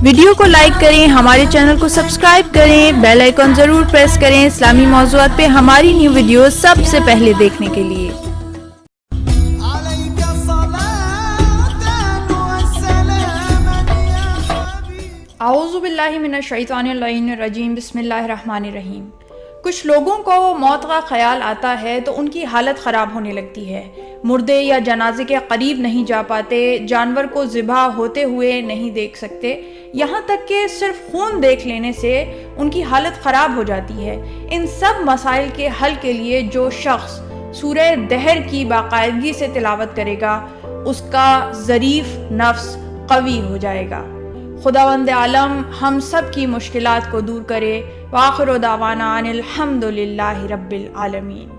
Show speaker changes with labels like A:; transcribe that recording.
A: Video को like करें, हमारे चैनल को सब्सक्राइब करें, बेल आइकन ज़रूर प्रेस करें इस्लामी मौज़ूआत पे हमारी न्यू वीडियो सबसे पहले देखने के लिए। औज़ु बिल्लाहि मिनश शैतानिर रजीम, बिस्मिल्लाहिर रहमानिर रहीम। कुछ लोगों को मौत का ख्याल आता है तो उनकी हालत ख़राब होने लगती है। मुर्दे या जनाजे के करीब नहीं जा पाते, जानवर को ज़िबा होते हुए नहीं देख सकते, यहाँ तक कि सिर्फ खून देख लेने से उनकी हालत ख़राब हो जाती है। इन सब मसाइल के हल के लिए जो शख्स सूरह दहर की बाकायदगी से तिलावत करेगा उसका ज़रीफ़ नफ्स कवी हो जाएगा। खुदावंद आलम हम सब की मुश्किलात को दूर करे। वाखिर दावाना अनिल हम्दुलिल्लाहि रब्बिल आलमीन।